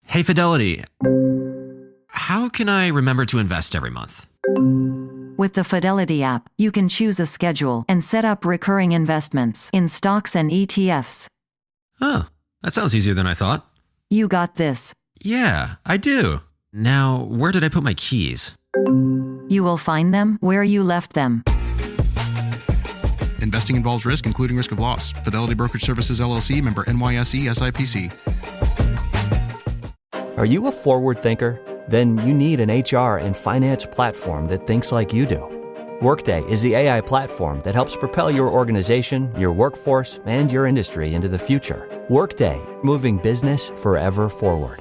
Hey, Fidelity. How can I remember to invest every month? With the Fidelity app, you can choose a schedule and set up recurring investments in stocks and ETFs. Oh, that sounds easier than I thought. You got this. Yeah, I do. Now, where did I put my keys? You will find them where you left them. Investing involves risk, including risk of loss. Fidelity Brokerage Services, LLC, member NYSE, SIPC. Are you a forward thinker? Then you need an HR and finance platform that thinks like you do. Workday is the AI platform that helps propel your organization, your workforce, and your industry into the future. Workday, moving business forever forward.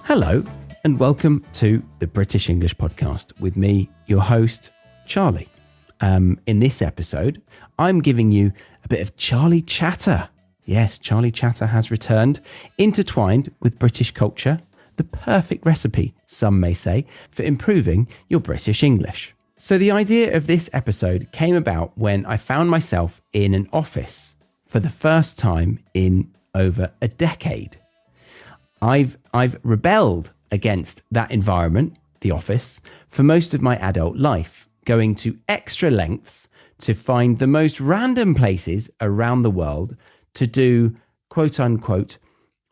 Hello, and welcome to the British English Podcast with me, your host, Charlie. In this episode, I'm giving you a bit of Charlie chatter. Yes, Charlie chatter has returned, intertwined with British culture, the perfect recipe, some may say, for improving your British English. So the idea of this episode came about when I found myself in an office for the first time in over a decade. I've rebelled against that environment, the office, for most of my adult life, going to extra lengths to find the most random places around the world to do quote unquote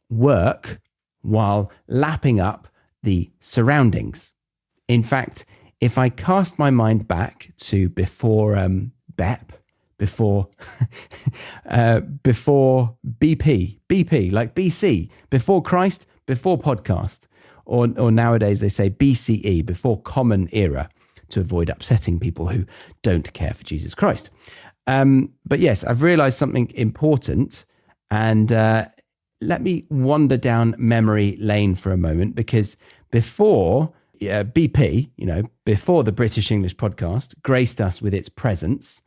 work while lapping up the surroundings. In fact, if I cast my mind back to before BEP, before BP, like BC, before Christ, before podcast, or nowadays they say BCE, before Common Era, to avoid upsetting people who don't care for Jesus Christ. But yes, I've realized something important, and let me wander down memory lane for a moment, because before BP, before the British English Podcast graced us with its presence,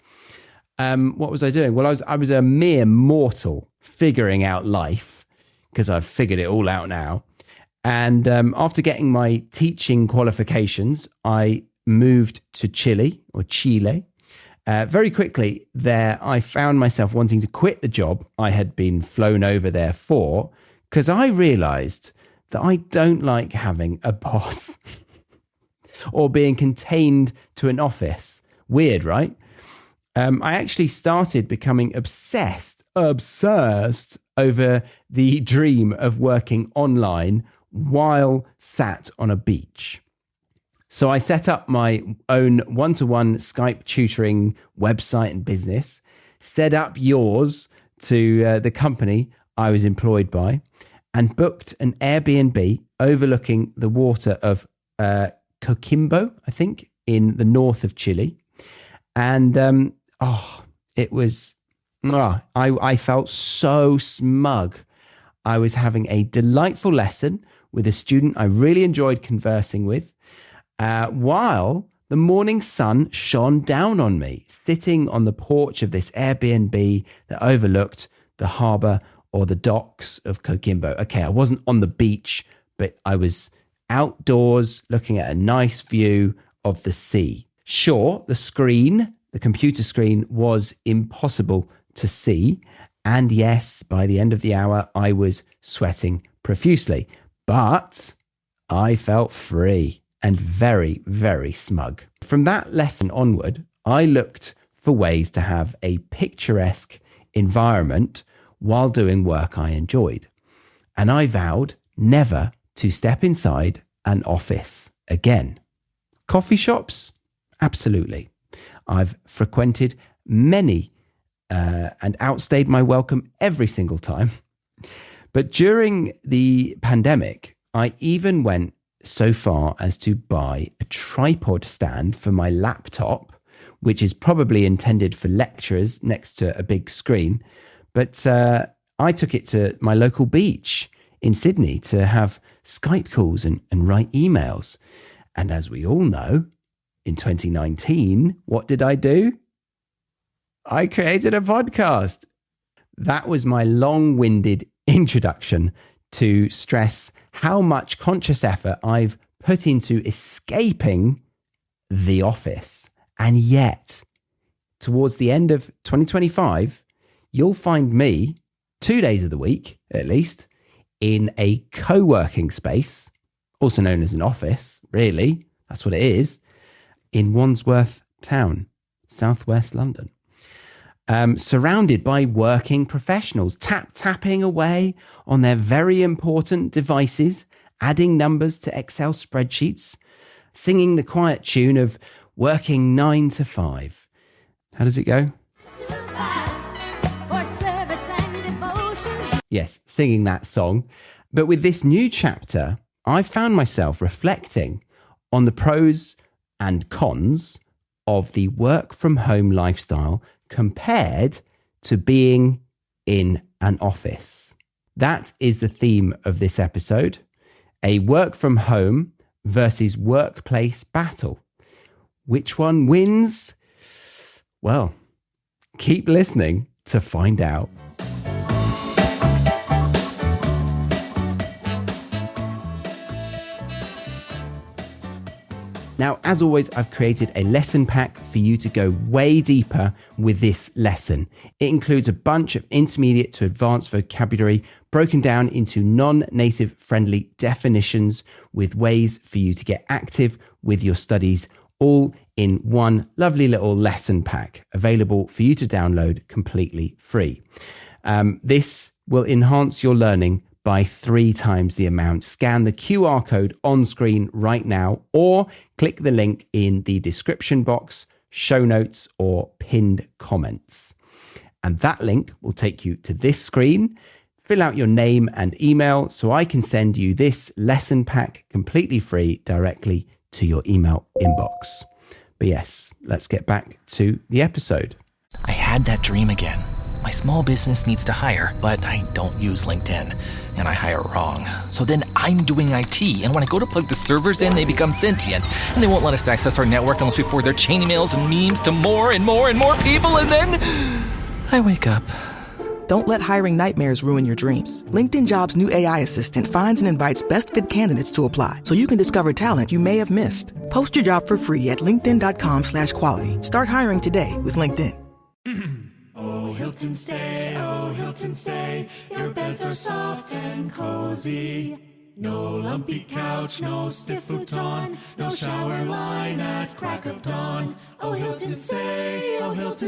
what was I doing? Well, I was a mere mortal figuring out life, because I've figured it all out now. And after getting my teaching qualifications, I moved to Chile. Very quickly there, I found myself wanting to quit the job I had been flown over there for, because I realized that I don't like having a boss or being contained to an office. Weird, right? I actually started becoming obsessed over the dream of working online while sat on a beach. So I set up my own one-to-one Skype tutoring website and business, set up yours to the company I was employed by, and booked an Airbnb overlooking the water of Coquimbo, I think, in the north of Chile. And I felt so smug. I was having a delightful lesson with a student I really enjoyed conversing with, while the morning sun shone down on me, sitting on the porch of this Airbnb that overlooked the harbour or the docks of Coquimbo. Okay, I wasn't on the beach, but I was outdoors looking at a nice view of the sea. Sure, the computer screen was impossible to see. And yes, by the end of the hour, I was sweating profusely. But I felt free and very, very smug. From that lesson onward, I looked for ways to have a picturesque environment while doing work I enjoyed. And I vowed never to step inside an office again. Coffee shops? Absolutely. I've frequented many and outstayed my welcome every single time. But during the pandemic, I even went so far as to buy a tripod stand for my laptop, which is probably intended for lecturers next to a big screen. But I took it to my local beach in Sydney to have Skype calls and write emails. And as we all know, in 2019, what did I do? I created a podcast. That was my long-winded introduction to stress how much conscious effort I've put into escaping the office. And yet, towards the end of 2025, you'll find me 2 days of the week, at least, in a co-working space, also known as an office, really, that's what it is, in Wandsworth Town, southwest London. Surrounded by working professionals, tapping away on their very important devices, adding numbers to Excel spreadsheets, singing the quiet tune of working 9 to 5. How does it go? Yes, singing that song. But with this new chapter, I found myself reflecting on the pros and cons of the work from home lifestyle compared to being in an office. That is the theme of this episode, a work from home versus workplace battle. Which one wins? Well, keep listening to find out. Now, as always, I've created a lesson pack for you to go way deeper with this lesson. It includes a bunch of intermediate to advanced vocabulary broken down into non-native friendly definitions with ways for you to get active with your studies, all in one lovely little lesson pack available for you to download completely free. This will enhance your learning by 3 times the amount. Scan the QR code on screen right now or click the link in the description box, show notes, or pinned comments. And that link will take you to this screen. Fill out your name and email so I can send you this lesson pack completely free directly to your email inbox. But yes, let's get back to the episode. I had that dream again. My small business needs to hire, but I don't use LinkedIn, and I hire wrong. So then I'm doing IT, and when I go to plug the servers in, they become sentient, and they won't let us access our network unless we forward their chain emails and memes to more and more and more people, and then I wake up. Don't let hiring nightmares ruin your dreams. LinkedIn Jobs' new AI assistant finds and invites best fit candidates to apply, so you can discover talent you may have missed. Post your job for free at linkedin.com/quality. Start hiring today with LinkedIn. Oh, Hilton stay, your beds are soft and cozy. No lumpy couch, no stiff futon, no shower line at crack of dawn. Oh, Hilton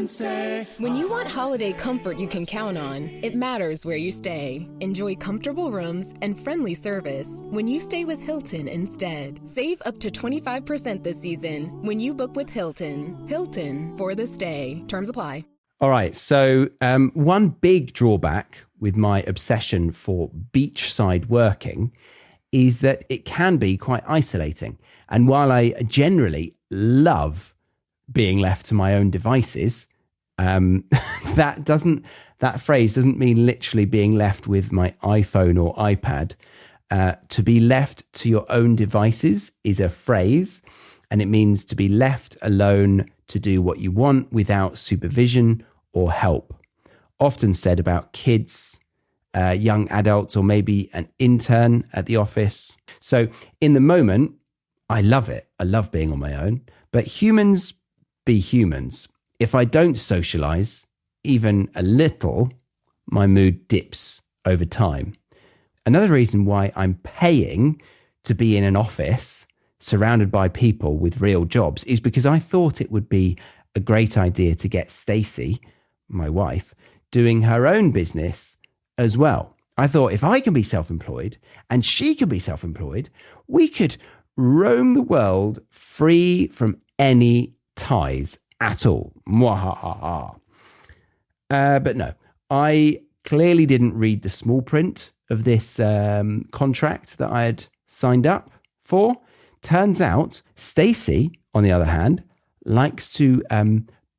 stay. When you want holiday comfort you can count on, it matters where you stay. Enjoy comfortable rooms and friendly service when you stay with Hilton instead. Save up to 25% this season when you book with Hilton. Hilton for the stay. Terms apply. All right, so one big drawback with my obsession for beachside working is that it can be quite isolating. And while I generally love being left to my own devices, that phrase doesn't mean literally being left with my iPhone or iPad. To be left to your own devices is a phrase, and it means to be left alone to do what you want without supervision or help. Often said about kids, young adults, or maybe an intern at the office. So in the moment, I love it. I love being on my own. But humans be humans. If I don't socialize, even a little, my mood dips over time. Another reason why I'm paying to be in an office surrounded by people with real jobs is because I thought it would be a great idea to get Stacey, my wife, doing her own business as well. I thought if I can be self-employed and she can be self-employed, we could roam the world free from any ties at all. Mwahaha. But no, I clearly didn't read the small print of this contract that I had signed up for. Turns out Stacey, on the other hand, likes to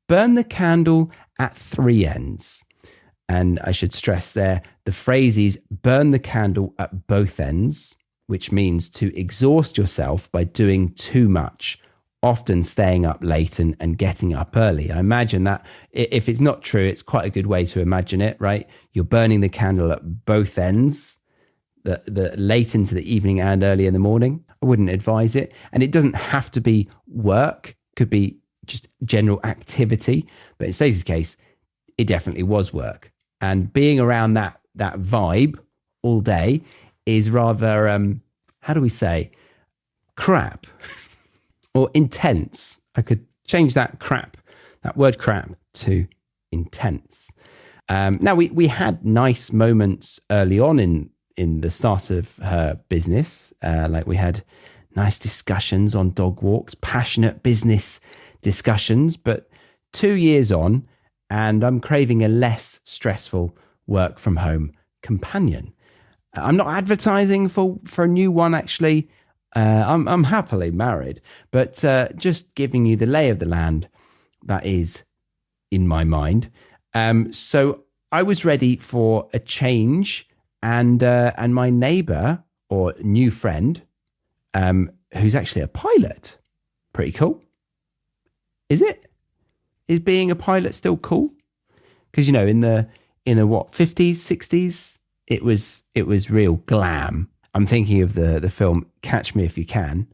burn the candle at 3 ends. And I should stress there, the phrase is burn the candle at both ends, which means to exhaust yourself by doing too much, often staying up late and getting up early. I imagine that if it's not true, it's quite a good way to imagine it, right? You're burning the candle at both ends, the late into the evening and early in the morning. I wouldn't advise it. And it doesn't have to be work, could be just general activity. But in Stacey's case, it definitely was work. And being around that that vibe all day is rather, how do we say, crap or intense. I could change that word crap to intense. Now, we had nice moments early on in the start of her business. Like we had nice discussions on dog walks, passionate business discussions. But 2 years on, and I'm craving a less stressful work from home companion. I'm not advertising for a new one, actually. I'm happily married, but just giving you the lay of the land that is in my mind. So I was ready for a change, and my neighbour or new friend, who's actually a pilot, pretty cool. Is it? Is being a pilot still cool? Because in the 50s, 60s, it was real glam. I'm thinking of the film Catch Me If You Can,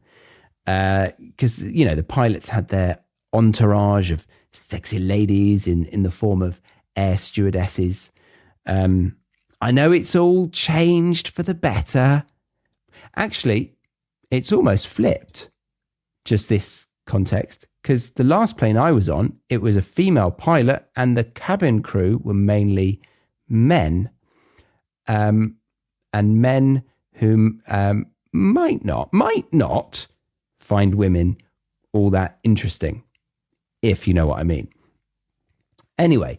because the pilots had their entourage of sexy ladies in the form of air stewardesses. I know it's all changed for the better. Actually, it's almost flipped, just this context, because the last plane I was on, it was a female pilot and the cabin crew were mainly men, and men who might not find women all that interesting, if you know what I mean. Anyway,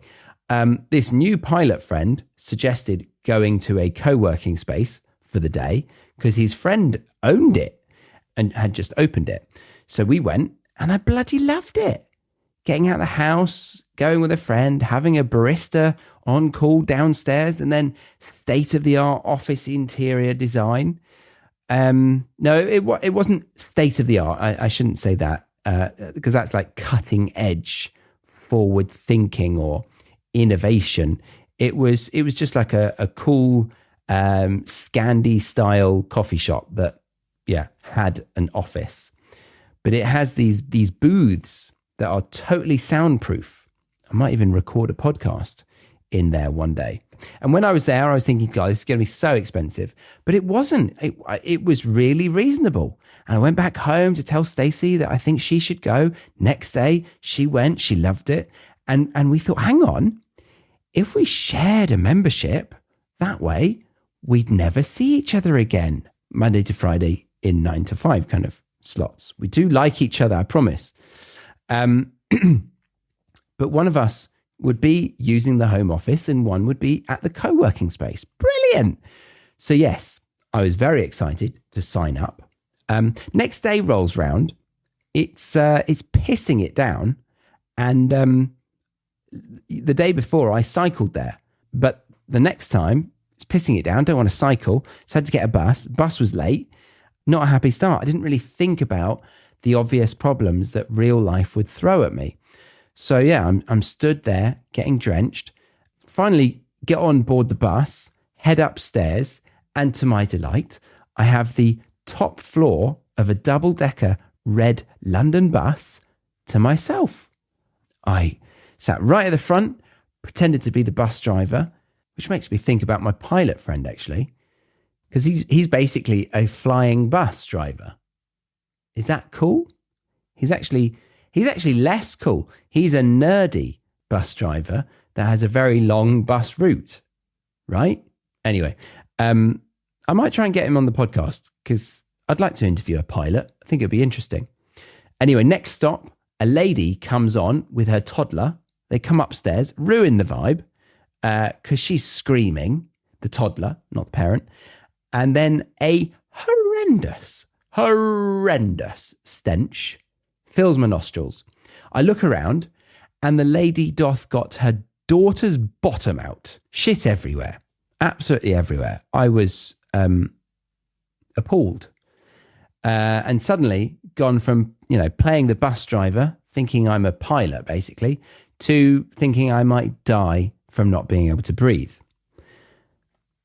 this new pilot friend suggested going to a co-working space for the day because his friend owned it and had just opened it. So we went, and I bloody loved it. Getting out of the house, going with a friend, having a barista on call downstairs, and then state-of-the-art office interior design. No, it wasn't state-of-the-art. I shouldn't say that because that's like cutting-edge, forward-thinking or innovation. It was just like a cool Scandi-style coffee shop that, had an office. But it has these booths that are totally soundproof. I might even record a podcast in there one day. And when I was there, I was thinking, God, this is going to be so expensive. But it wasn't. It was really reasonable. And I went back home to tell Stacey that I think she should go. Next day, she went. She loved it. And we thought, hang on, if we shared a membership that way, we'd never see each other again, Monday to Friday in 9 to 5 kind of slots. We do like each other, I promise. But one of us would be using the home office and one would be at the co-working space. Brilliant. So yes, I was very excited to sign up. Next day rolls round. It's pissing it down. And the day before I cycled there, but the next time it's pissing it down. Don't want to cycle. So I had to get a bus. Bus was late. Not a happy start. I didn't really think about the obvious problems that real life would throw at me. So yeah, I'm stood there getting drenched. Finally get on board the bus, head upstairs, and to my delight, I have the top floor of a double-decker red London bus to myself. I sat right at the front, pretended to be the bus driver, which makes me think about my pilot friend actually, because he's basically a flying bus driver. Is that cool? He's actually less cool. He's a nerdy bus driver that has a very long bus route, right? Anyway, I might try and get him on the podcast because I'd like to interview a pilot. I think it'd be interesting. Anyway, next stop, a lady comes on with her toddler. They come upstairs, ruin the vibe because she's screaming, the toddler, not the parent. And then a horrendous stench fills my nostrils. I look around and the lady doth got her daughter's bottom out. Shit everywhere. Absolutely everywhere. I was appalled. And suddenly gone from, playing the bus driver, thinking I'm a pilot basically, to thinking I might die from not being able to breathe.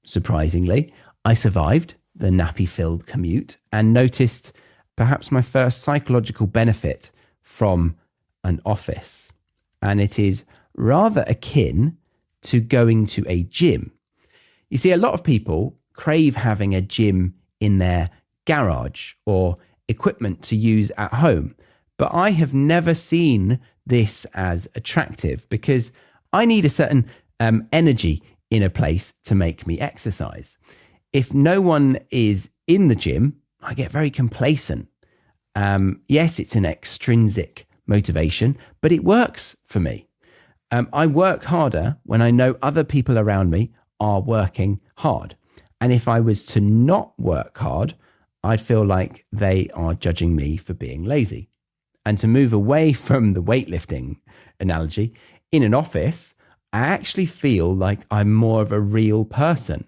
Surprisingly, I survived the nappy-filled commute and noticed perhaps my first psychological benefit from an office. And it is rather akin to going to a gym. You see, a lot of people crave having a gym in their garage or equipment to use at home. But I have never seen this as attractive because I need a certain energy in a place to make me exercise. If no one is in the gym, I get very complacent. Yes, it's an extrinsic motivation, but it works for me. I work harder when I know other people around me are working hard. And if I was to not work hard, I'd feel like they are judging me for being lazy. And to move away from the weightlifting analogy, in an office, I actually feel like I'm more of a real person,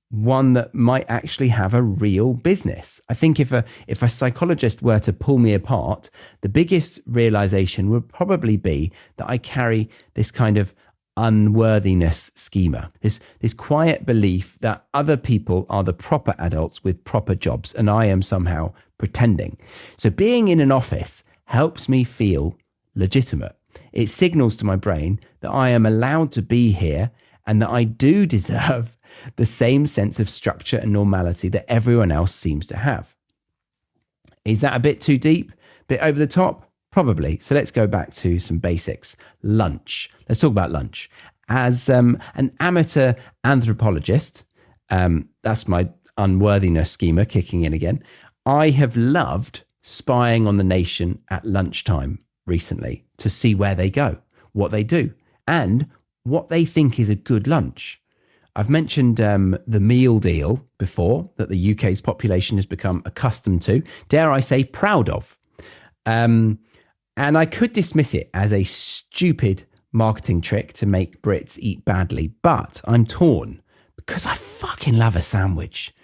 one that might actually have a real business. I think if a psychologist were to pull me apart, the biggest realization would probably be that I carry this kind of unworthiness schema, this quiet belief that other people are the proper adults with proper jobs and I am somehow pretending. So being in an office helps me feel legitimate. It signals to my brain that I am allowed to be here and that I do deserve the same sense of structure and normality that everyone else seems to have. Is that a bit too deep? Bit over the top? Probably. So let's go back to some basics. Lunch. Let's talk about lunch. As an amateur anthropologist, that's my unworthiness schema kicking in again. I have loved spying on the nation at lunchtime recently to see where they go, what they do, and what they think is a good lunch. I've mentioned the meal deal before that the UK's population has become accustomed to, dare I say proud of. And I could dismiss it as a stupid marketing trick to make Brits eat badly, but I'm torn because I fucking love a sandwich.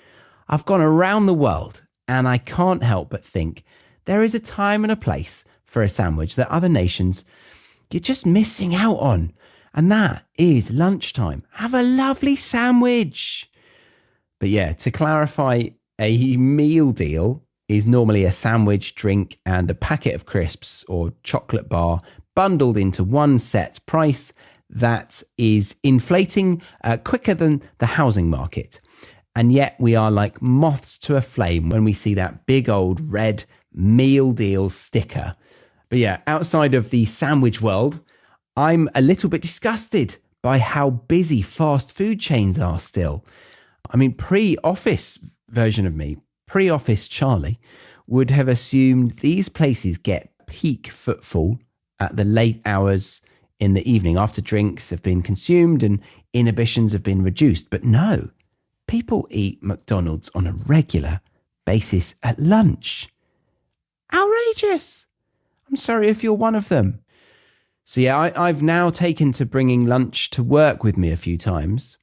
I've gone around the world and I can't help but think there is a time and a place for a sandwich that other nations, you're just missing out on. And that is lunchtime. Have a lovely sandwich. But yeah, to clarify, a meal deal is normally a sandwich, drink, and a packet of crisps or chocolate bar bundled into one set price that is inflating quicker than the housing market. And yet we are like moths to a flame when we see that big old red meal deal sticker. But yeah, outside of the sandwich world, I'm a little bit disgusted by how busy fast food chains are still. I mean, pre-office version of me, pre-office Charlie, would have assumed these places get peak footfall at the late hours in the evening after drinks have been consumed and inhibitions have been reduced. But no, people eat McDonald's on a regular basis at lunch. Outrageous. I'm sorry if you're one of them. So yeah, I've now taken to bringing lunch to work with me a few times.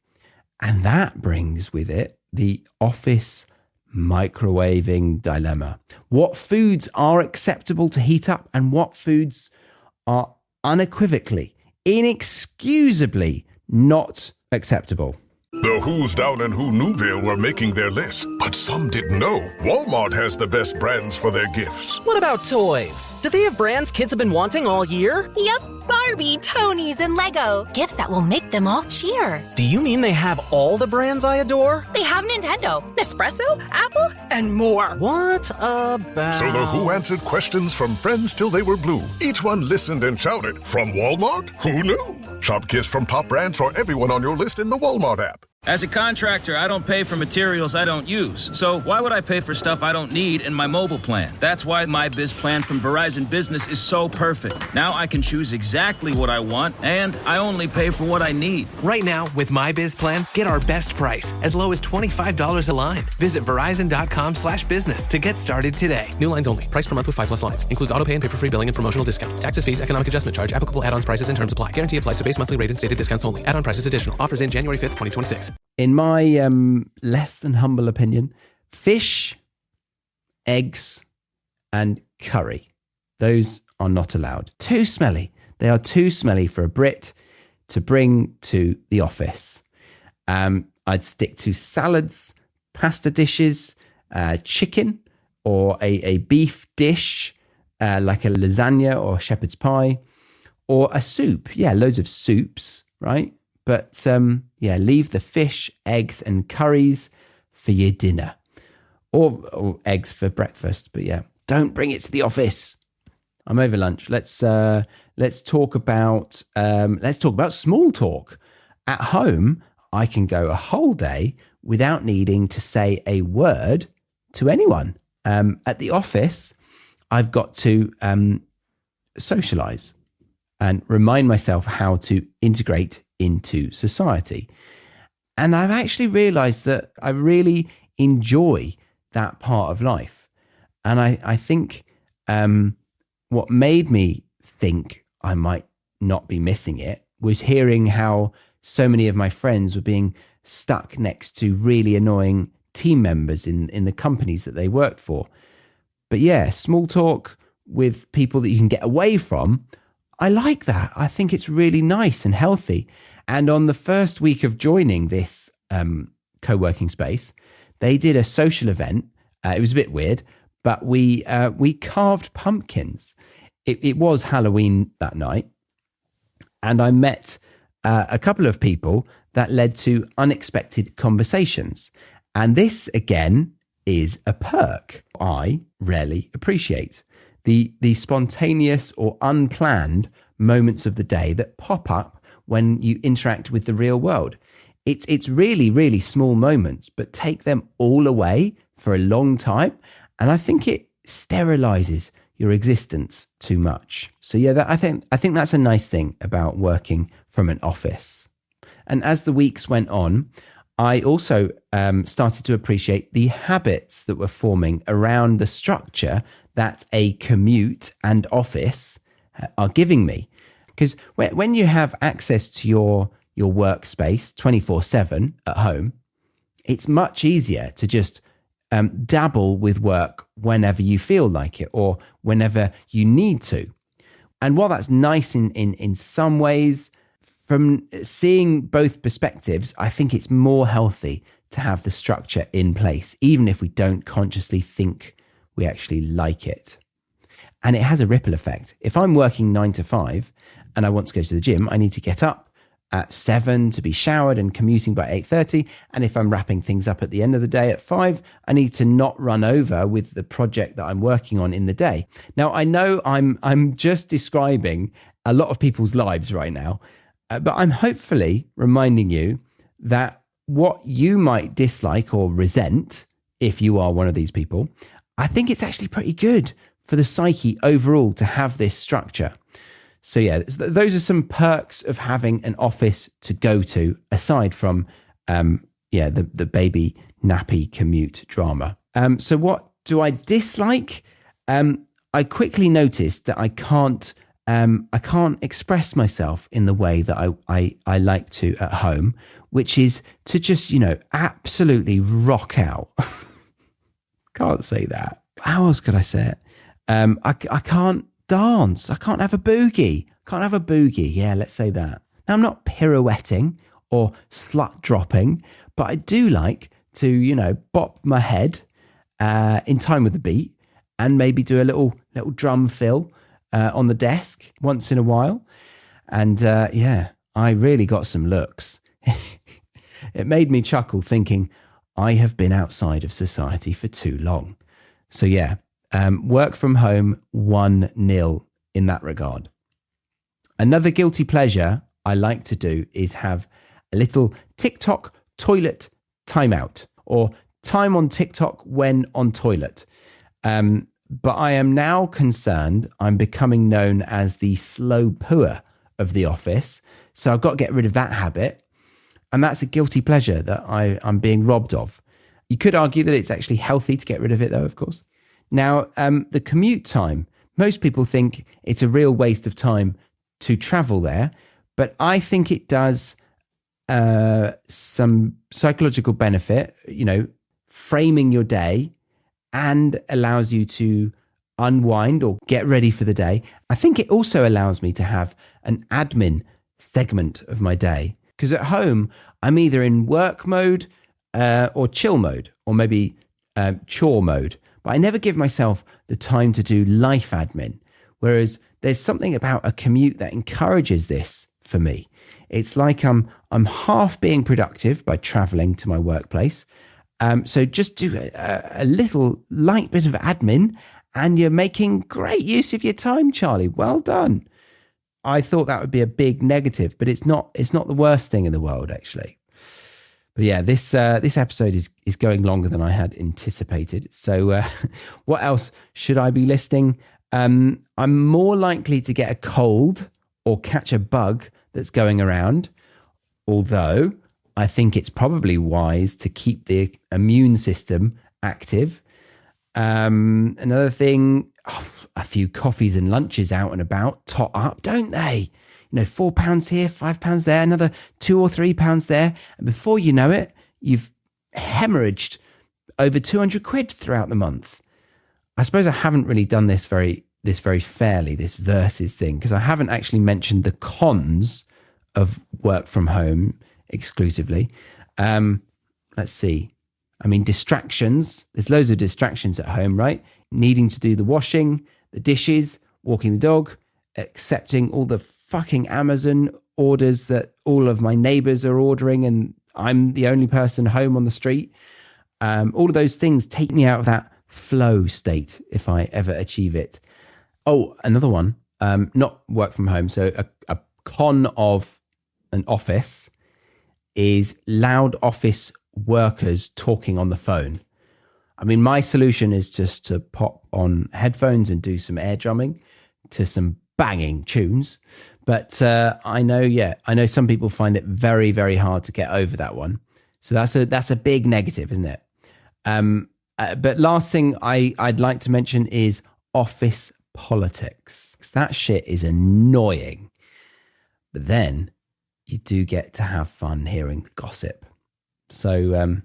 And that brings with it the office microwaving dilemma. What foods are acceptable to heat up and what foods are unequivocally, inexcusably not acceptable? The Who's down in Who Newville were making their list, but some didn't know Walmart has the best brands for their gifts. What about toys? Do they have brands kids have been wanting all year? Yep, Barbie, Tony's, and Lego. Gifts that will make them all cheer. Do you mean they have all the brands I adore? They have Nintendo, Nespresso, Apple, and more. What about... So the Who answered questions from friends till they were blue. Each one listened and shouted, from Walmart? Who knew? Shop gifts from top brands for everyone on your list in the Walmart app. As a contractor, I don't pay for materials I don't use. So why would I pay for stuff I don't need in my mobile plan? That's why my Biz plan from Verizon Business is so perfect. Now I can choose exactly what I want, and I only pay for what I need. Right now, with my Biz plan, get our best price, as low as $25 a line. Visit Verizon.com/business to get started today. New lines only. Price per month with 5+ lines. Includes auto pay and paper-free billing and promotional discount. Taxes, fees, economic adjustment charge. Applicable add-ons, prices, and terms apply. Guarantee applies to base monthly rate and stated discounts only. Add-on prices additional. Offers in January 5th, 2026. In my less than humble opinion, fish, eggs, and curry, those are not allowed. Too smelly. They are too smelly for a Brit to bring to the office. I'd stick to salads, pasta dishes, chicken, or a beef dish like a lasagna or shepherd's pie, or a soup. Yeah, loads of soups, right? But leave the fish, eggs and curries for your dinner. Or eggs for breakfast. But yeah, don't bring it to the office. I'm over lunch. Let's talk about small talk. At home, I can go a whole day without needing to say a word to anyone. At the office, I've got to socialize and remind myself how to integrate into society. And I've actually realized that I really enjoy that part of life. And I think what made me think I might not be missing it was hearing how so many of my friends were being stuck next to really annoying team members in the companies that they worked for. But yeah, small talk with people that you can get away from, I like that. I think it's really nice and healthy. And on the first week of joining this co-working space, they did a social event. It was a bit weird, but we carved pumpkins. It was Halloween that night. And I met a couple of people that led to unexpected conversations. And this, again, is a perk I rarely appreciate. The spontaneous or unplanned moments of the day that pop up when you interact with the real world. It's really, really small moments, but take them all away for a long time. And I think it sterilizes your existence too much. So yeah, I think that's a nice thing about working from an office. And as the weeks went on, I also started to appreciate the habits that were forming around the structure that a commute and office are giving me. Because when you have access to your workspace 24/7 at home, it's much easier to just dabble with work whenever you feel like it or whenever you need to. And while that's nice in some ways, from seeing both perspectives, I think it's more healthy to have the structure in place, even if we don't consciously think we actually like it. And it has a ripple effect. If I'm working 9 to 5 and I want to go to the gym, I need to get up at 7 to be showered and commuting by 8:30. And if I'm wrapping things up at the end of the day at 5, I need to not run over with the project that I'm working on in the day. Now, I know I'm just describing a lot of people's lives right now, but I'm hopefully reminding you that what you might dislike or resent, if you are one of these people, I think it's actually pretty good for the psyche overall to have this structure. So yeah, those are some perks of having an office to go to, aside from the baby nappy commute drama. So what do I dislike? I quickly noticed that I can't express myself in the way that I like to at home, which is to just, absolutely rock out. Can't say that. How else could I say it? I can't dance. I can't have a boogie. Yeah, let's say that. Now, I'm not pirouetting or slut dropping, but I do like to, bop my head in time with the beat and maybe do a little drum fill on the desk once in a while. And I really got some looks. It made me chuckle thinking I have been outside of society for too long. So yeah, work from home 1-0 in that regard. Another guilty pleasure I like to do is have a little TikTok toilet timeout, or time on TikTok when on toilet. But I am now concerned I'm becoming known as the slow pooer of the office. So I've got to get rid of that habit. And that's a guilty pleasure that I'm being robbed of. You could argue that it's actually healthy to get rid of it though, of course. Now, the commute time, most people think it's a real waste of time to travel there, but I think it does some psychological benefit, framing your day, and allows you to unwind or get ready for the day. I think it also allows me to have an admin segment of my day, because at home, I'm either in work mode or chill mode, or maybe chore mode. But I never give myself the time to do life admin. Whereas there's something about a commute that encourages this for me. It's like I'm half being productive by traveling to my workplace. So just do a little light bit of admin and you're making great use of your time, Charlie. Well done. I thought that would be a big negative, but it's not the worst thing in the world, actually. But yeah, this episode is going longer than I had anticipated. So what else should I be listing? I'm more likely to get a cold or catch a bug that's going around, although I think it's probably wise to keep the immune system active. Another thing, a few coffees and lunches out and about tot up, don't they? £4 here, £5 there, another £2 or £3 there. And before you know it, you've hemorrhaged over 200 quid throughout the month. I suppose I haven't really done this very fairly, this versus thing, because I haven't actually mentioned the cons of work from home exclusively. Let's see. I mean, distractions. There's loads of distractions at home, right? Needing to do the washing, the dishes, walking the dog, accepting all the fucking Amazon orders that all of my neighbors are ordering and I'm the only person home on the street. All of those things take me out of that flow state if I ever achieve it. Oh, another one, not work from home. So a con of an office is loud office workers talking on the phone. I mean, my solution is just to pop on headphones and do some air drumming to some banging tunes. But I know some people find it very, very hard to get over that one. So that's a big negative, isn't it? But last thing I'd like to mention is office politics. That shit is annoying. But then you do get to have fun hearing the gossip. So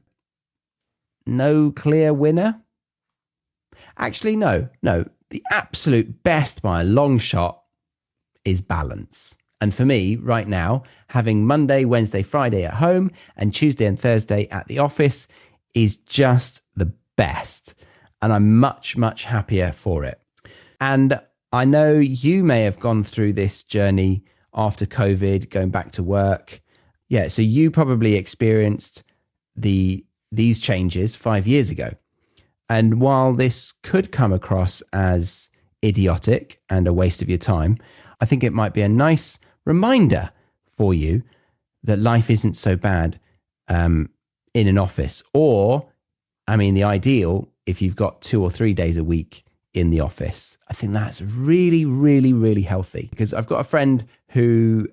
no clear winner? Actually, no. The absolute best by a long shot is balance. And for me, right now, having Monday, Wednesday, Friday at home and Tuesday and Thursday at the office is just the best. And I'm much, much happier for it. And I know you may have gone through this journey after COVID, going back to work. Yeah, so you probably experienced these changes 5 years ago. And while this could come across as idiotic and a waste of your time, I think it might be a nice reminder for you that life isn't so bad in an office. Or, I mean, the ideal, if you've got 2 or 3 days a week in the office, I think that's really, really, really healthy. Because I've got a friend who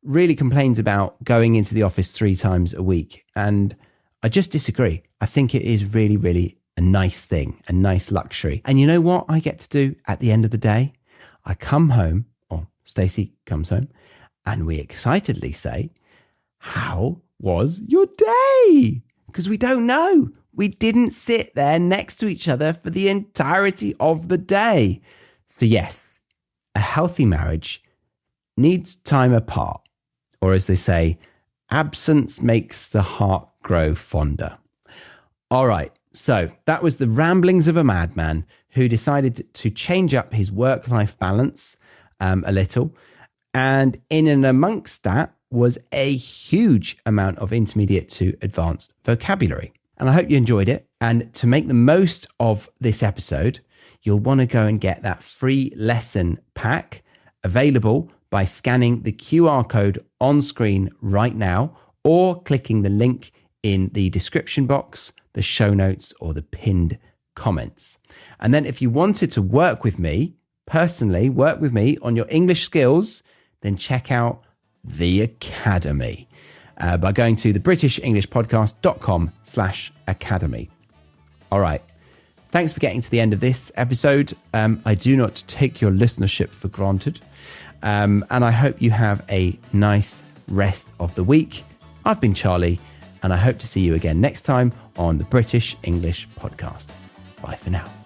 really complains about going into the office 3 times a week. And I just disagree. I think it is really, really a nice thing, a nice luxury. And you know what I get to do at the end of the day? I come home, or Stacey comes home, and we excitedly say, "How was your day?" Because we don't know. We didn't sit there next to each other for the entirety of the day. So yes, a healthy marriage needs time apart. Or as they say, absence makes the heart grow fonder. All right, so that was the ramblings of a madman who decided to change up his work-life balance a little. And in and amongst that was a huge amount of intermediate to advanced vocabulary. And I hope you enjoyed it. And to make the most of this episode, you'll want to go and get that free lesson pack available by scanning the QR code on screen right now or clicking the link in the description box, the show notes, or the pinned comments. And then if you wanted to work with me, personally, work with me on your English skills, then check out the Academy by going to thebritishenglishpodcast.com/academy. All right. Thanks for getting to the end of this episode. I do not take your listenership for granted. And I hope you have a nice rest of the week. I've been Charlie, and I hope to see you again next time on the British English Podcast. Bye for now.